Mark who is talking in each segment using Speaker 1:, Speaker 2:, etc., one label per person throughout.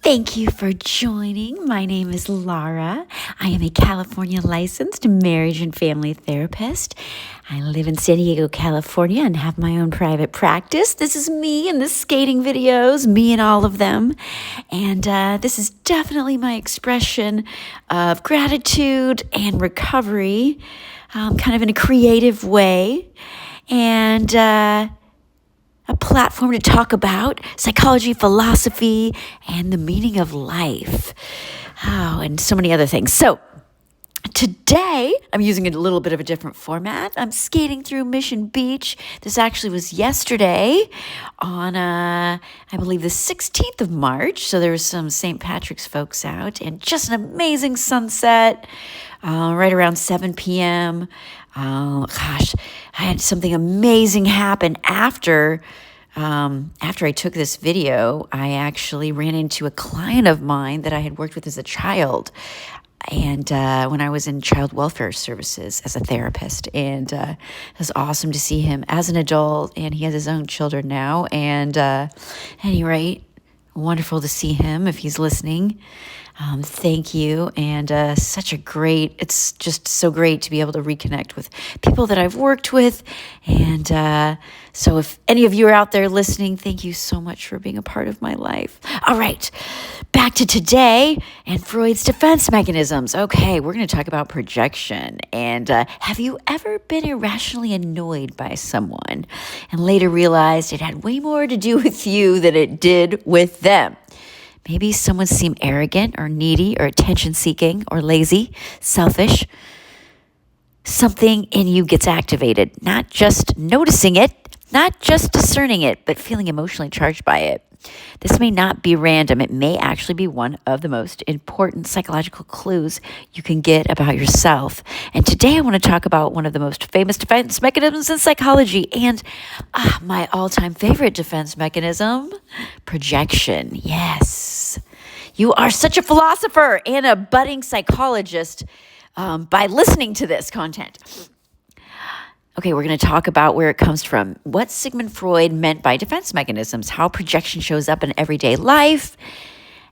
Speaker 1: Thank you for joining. My name is Laura. I am a California licensed marriage and family therapist. I live in San Diego, California, and have my own private practice. This is me in the skating videos, me and all of them. And this is definitely my expression of gratitude and recovery, kind of in a creative way. And a platform to talk about psychology, philosophy, and the meaning of life. Oh, and so many other things. So today, I'm using a little bit of a different format. I'm skating through Mission Beach. This actually was yesterday on, I believe, the 16th of March. So there was some St. Patrick's folks out and just an amazing sunset right around 7 p.m. I had something amazing happen after I took this video. I actually ran into a client of mine that I had worked with as a child. And when I was in child welfare services as a therapist, and it was awesome to see him as an adult, and he has his own children now. And at any rate, wonderful to see him if he's listening. Thank you. And it's just so great to be able to reconnect with people that I've worked with. And so if any of you are out there listening, thank you so much for being a part of my life. All right, back to today and Freud's defense mechanisms. Okay, we're going to talk about projection. And have you ever been irrationally annoyed by someone and later realized it had way more to do with you than it did with them? Maybe someone seemed arrogant or needy or attention-seeking or lazy, selfish. Something in you gets activated, not just noticing it, not just discerning it, but feeling emotionally charged by it. This may not be random. It may actually be one of the most important psychological clues you can get about yourself. And today I want to talk about one of the most famous defense mechanisms in psychology and my all-time favorite defense mechanism, projection. Yes. You are such a philosopher and a budding psychologist by listening to this content. Okay, we're going to talk about where it comes from, what Sigmund Freud meant by defense mechanisms, how projection shows up in everyday life,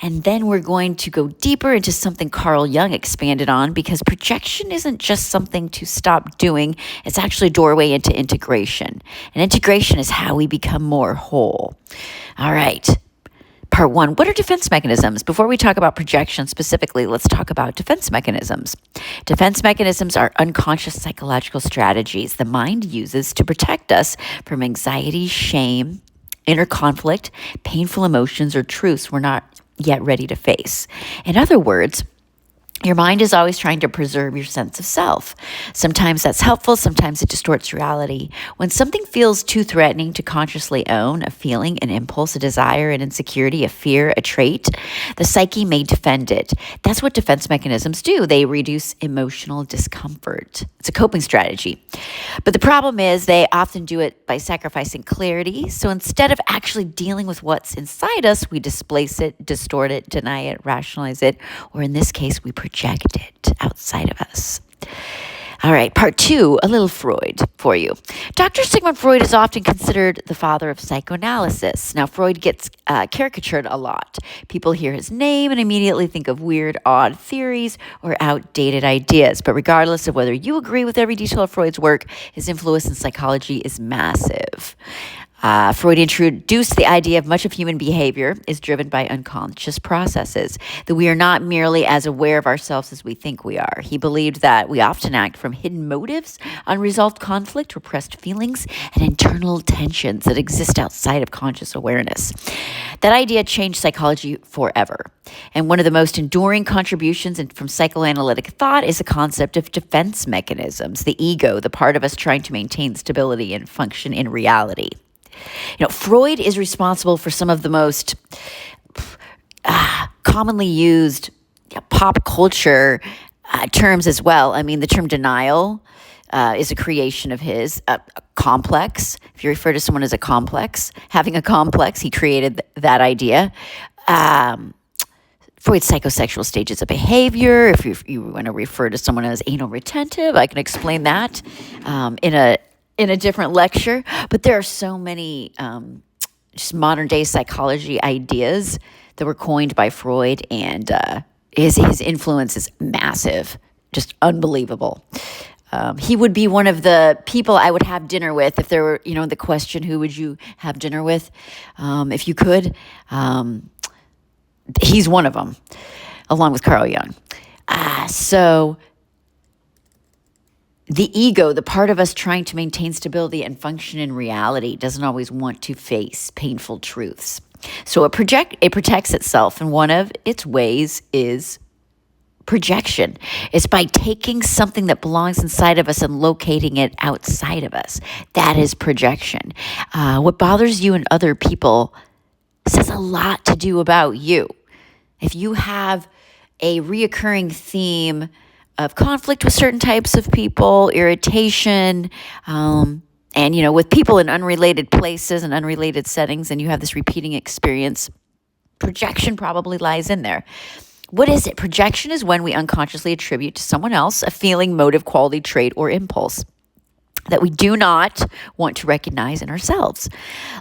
Speaker 1: and then we're going to go deeper into something Carl Jung expanded on, because projection isn't just something to stop doing, it's actually a doorway into integration. And integration is how we become more whole. All right. Part one, what are defense mechanisms? Before we talk about projection specifically, let's talk about defense mechanisms. Defense mechanisms are unconscious psychological strategies the mind uses to protect us from anxiety, shame, inner conflict, painful emotions, or truths we're not yet ready to face. In other words, your mind is always trying to preserve your sense of self. Sometimes that's helpful, sometimes it distorts reality. When something feels too threatening to consciously own, a feeling, an impulse, a desire, an insecurity, a fear, a trait, the psyche may defend it. That's what defense mechanisms do. They reduce emotional discomfort. It's a coping strategy. But the problem is they often do it by sacrificing clarity. So instead of actually dealing with what's inside us, we displace it, distort it, deny it, rationalize it, or in this case, we project it outside of us. All right, part two, a little Freud for you. Dr. Sigmund Freud is often considered the father of psychoanalysis. Now, Freud gets caricatured a lot. People hear his name and immediately think of weird, odd theories or outdated ideas. But regardless of whether you agree with every detail of Freud's work, his influence in psychology is massive. Freud introduced the idea of much of human behavior is driven by unconscious processes, that we are not merely as aware of ourselves as we think we are. He believed that we often act from hidden motives, unresolved conflict, repressed feelings, and internal tensions that exist outside of conscious awareness. That idea changed psychology forever. And one of the most enduring contributions from psychoanalytic thought is the concept of defense mechanisms, the ego, the part of us trying to maintain stability and function in reality. Freud is responsible for some of the most commonly used pop culture terms as well. I mean, the term denial is a creation of his. A complex, if you refer to someone as a complex, having a complex, he created that idea. Freud's psychosexual stages of behavior, if you want to refer to someone as anal retentive, I can explain that in a different lecture, but there are so many just modern day psychology ideas that were coined by Freud, and his influence is massive, just unbelievable. He would be one of the people I would have dinner with if there were, the question, who would you have dinner with if you could? He's one of them, along with Carl Jung. So the ego, the part of us trying to maintain stability and function in reality, doesn't always want to face painful truths. So it protects itself, and one of its ways is projection. It's by taking something that belongs inside of us and locating it outside of us. That is projection. What bothers you and other people says a lot to do about you. If you have a reoccurring theme of conflict with certain types of people, irritation, and, with people in unrelated places and unrelated settings, and you have this repeating experience, projection probably lies in there. What is it? Projection is when we unconsciously attribute to someone else a feeling, motive, quality, trait, or impulse that we do not want to recognize in ourselves.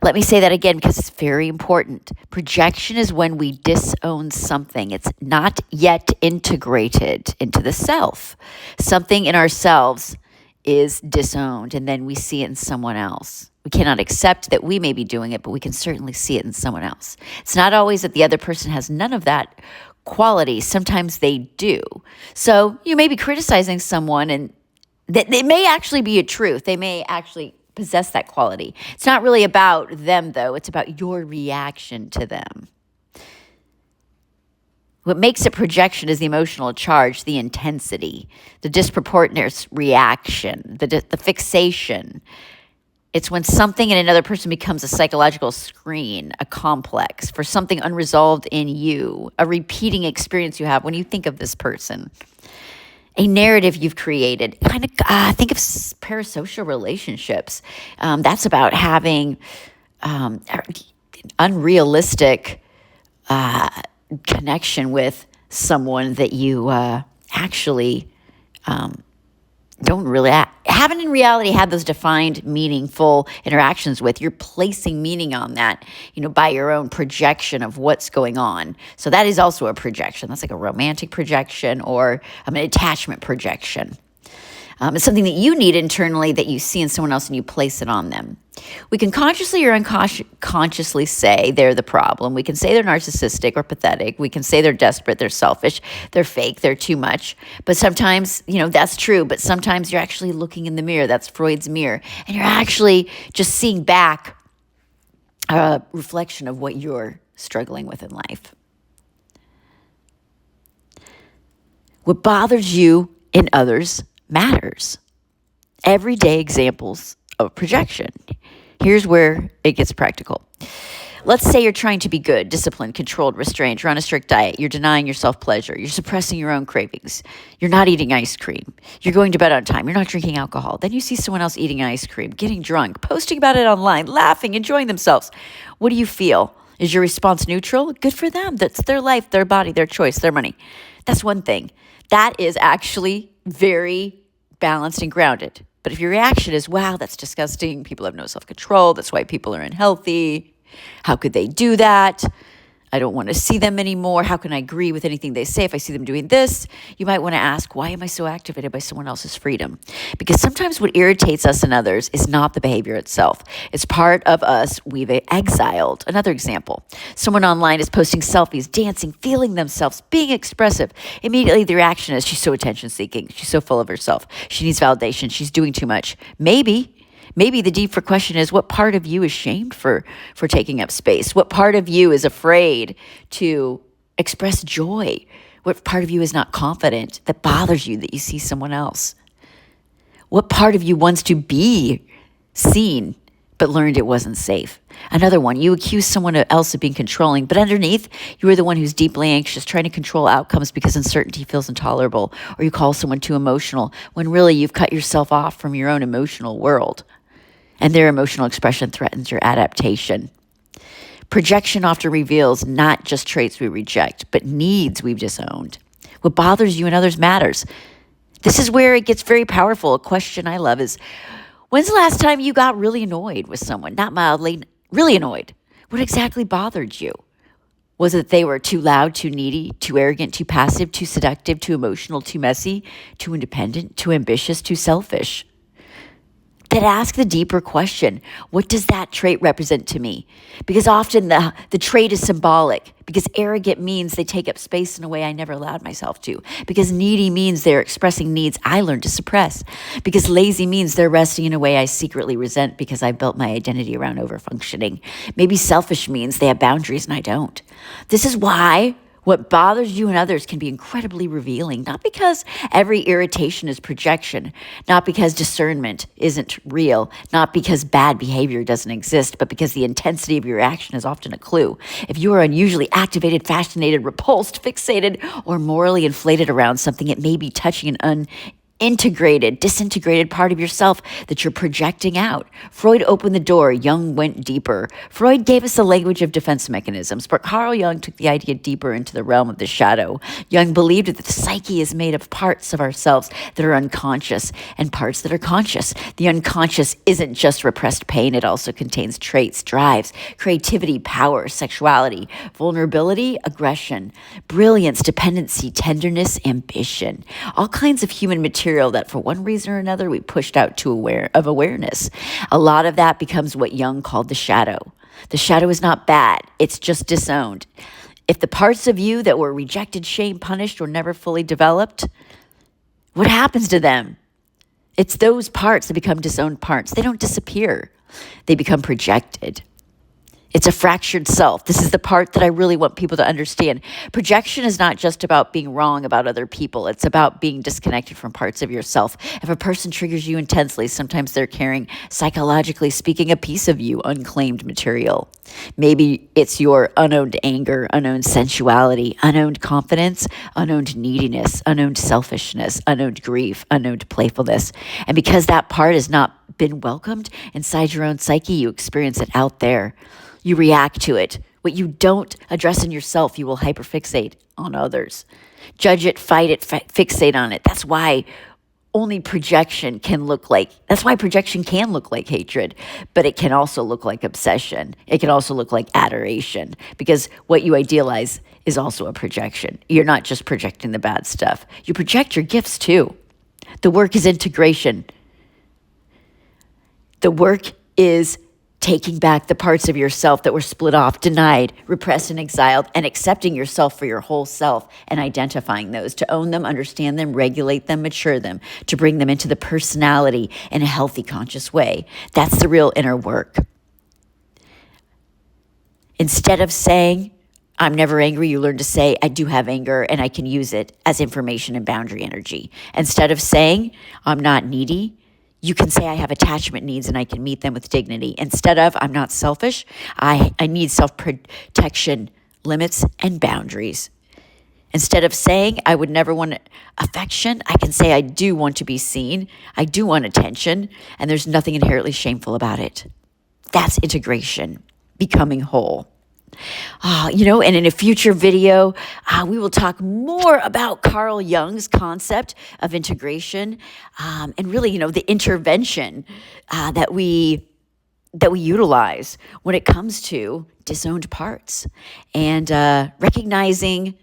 Speaker 1: Let me say that again because it's very important. Projection is when we disown something. It's not yet integrated into the self. Something in ourselves is disowned, and then we see it in someone else. We cannot accept that we may be doing it, but we can certainly see it in someone else. It's not always that the other person has none of that quality. Sometimes they do. So you may be criticizing someone, and that it may actually be a truth. They may actually possess that quality. It's not really about them, though. It's about your reaction to them. What makes it projection is the emotional charge, the intensity, the disproportionate reaction, the fixation. It's when something in another person becomes a psychological screen, a complex for something unresolved in you, a repeating experience you have when you think of this person, a narrative you've created. Kind of think of parasocial relationships. That's about having unrealistic connection with someone that you actually don't really haven't in reality had those defined, meaningful interactions with. You're placing meaning on that, by your own projection of what's going on. So that is also a projection. That's like a romantic projection or an attachment projection. It's something that you need internally that you see in someone else and you place it on them. We can consciously or unconsciously say they're the problem. We can say they're narcissistic or pathetic. We can say they're desperate, they're selfish, they're fake, they're too much. But sometimes, that's true. But sometimes you're actually looking in the mirror. That's Freud's mirror. And you're actually just seeing back a reflection of what you're struggling with in life. What bothers you in others matters. Everyday examples of projection. Here's where it gets practical. Let's say you're trying to be good, disciplined, controlled, restrained. You're on a strict diet. You're denying yourself pleasure. You're suppressing your own cravings. You're not eating ice cream. You're going to bed on time. You're not drinking alcohol. Then you see someone else eating ice cream, getting drunk, posting about it online, laughing, enjoying themselves. What do you feel? Is your response neutral? Good for them. That's their life, their body, their choice, their money. That's one thing. That is actually very balanced and grounded. But if your reaction is, wow, that's disgusting, people have no self-control, that's why people are unhealthy, how could they do that? I don't want to see them anymore. How can I agree with anything they say if I see them doing this? You might want to ask, why am I so activated by someone else's freedom? Because sometimes what irritates us and others is not the behavior itself. It's part of us we've exiled. Another example, someone online is posting selfies, dancing, feeling themselves, being expressive. Immediately the reaction is, she's so attention-seeking. She's so full of herself. She needs validation. She's doing too much. Maybe the deeper question is, what part of you is shamed for taking up space? What part of you is afraid to express joy? What part of you is not confident that bothers you that you see someone else? What part of you wants to be seen but learned it wasn't safe? Another one, you accuse someone else of being controlling, but underneath, you are the one who's deeply anxious, trying to control outcomes because uncertainty feels intolerable, or you call someone too emotional when really you've cut yourself off from your own emotional world. And their emotional expression threatens your adaptation. Projection often reveals not just traits we reject, but needs we've disowned. What bothers you and others matters. This is where it gets very powerful. A question I love is, when's the last time you got really annoyed with someone? Not mildly, really annoyed. What exactly bothered you? Was it they were too loud, too needy, too arrogant, too passive, too seductive, too emotional, too messy, too independent, too ambitious, too selfish? Then ask the deeper question, what does that trait represent to me? Because often the trait is symbolic, because arrogant means they take up space in a way I never allowed myself to, because needy means they're expressing needs I learned to suppress, because lazy means they're resting in a way I secretly resent because I built my identity around overfunctioning. Maybe selfish means they have boundaries and I don't. This is why what bothers you and others can be incredibly revealing, not because every irritation is projection, not because discernment isn't real, not because bad behavior doesn't exist, but because the intensity of your action is often a clue. If you are unusually activated, fascinated, repulsed, fixated, or morally inflated around something, it may be touching an disintegrated part of yourself that you're projecting out. Freud opened the door. Jung went deeper. Freud gave us the language of defense mechanisms, but Carl Jung took the idea deeper into the realm of the shadow. Jung believed that the psyche is made of parts of ourselves that are unconscious and parts that are conscious. The unconscious isn't just repressed pain. It also contains traits, drives, creativity, power, sexuality, vulnerability, aggression, brilliance, dependency, tenderness, ambition, all kinds of human material that for one reason or another we pushed out to awareness. A lot of that becomes what Jung called the shadow. The shadow is not bad, it's just disowned. If the parts of you that were rejected, shamed, punished, or never fully developed, what happens to them? It's those parts that become disowned parts. They don't disappear. They become projected. It's a fractured self. This is the part that I really want people to understand. Projection is not just about being wrong about other people. It's about being disconnected from parts of yourself. If a person triggers you intensely, sometimes they're carrying, psychologically speaking, a piece of you, unclaimed material. Maybe it's your unowned anger, unowned sensuality, unowned confidence, unowned neediness, unowned selfishness, unowned grief, unowned playfulness. And because that part has not been welcomed inside your own psyche, you experience it out there. You react to it. What you don't address in yourself, you will hyperfixate on others. Judge it, fight it, fixate on it. That's why projection can look like hatred, but it can also look like obsession. It can also look like adoration, because what you idealize is also a projection. You're not just projecting the bad stuff. You project your gifts too. The work is integration. The work is taking back the parts of yourself that were split off, denied, repressed, and exiled, and accepting yourself for your whole self and identifying those, to own them, understand them, regulate them, mature them, to bring them into the personality in a healthy, conscious way. That's the real inner work. Instead of saying, I'm never angry, you learn to say, I do have anger and I can use it as information and boundary energy. Instead of saying, I'm not needy, you can say I have attachment needs and I can meet them with dignity. Instead of I'm not selfish, I need self-protection, limits, and boundaries. Instead of saying I would never want affection, I can say I do want to be seen, I do want attention, and there's nothing inherently shameful about it. That's integration, becoming whole. And in a future video, we will talk more about Carl Jung's concept of integration, and really, the intervention that we utilize when it comes to disowned parts, and recognizing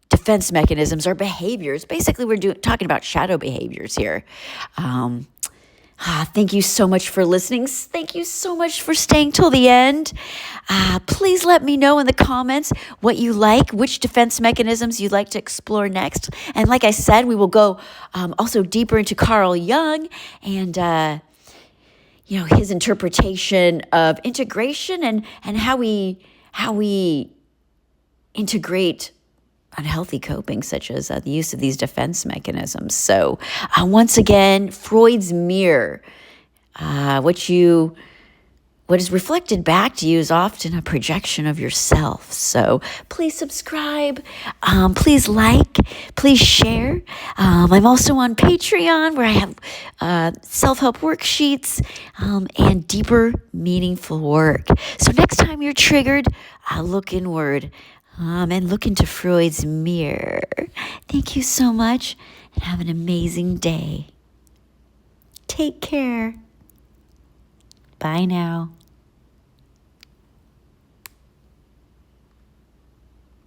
Speaker 1: defense mechanisms or behaviors. Basically, we're talking about shadow behaviors here. Thank you so much for listening. Thank you so much for staying till the end. Please let me know in the comments what you like, which defense mechanisms you'd like to explore next. And like I said, we will go also deeper into Carl Jung and his interpretation of integration and how we integrate unhealthy coping, such as the use of these defense mechanisms. So once again, Freud's mirror, what is reflected back to you is often a projection of yourself. So please subscribe, please like, please share. I'm also on Patreon, where I have self-help worksheets and deeper, meaningful work. So next time you're triggered, look inward. And look into Freud's mirror. Thank you so much, and have an amazing day. Take care. Bye now.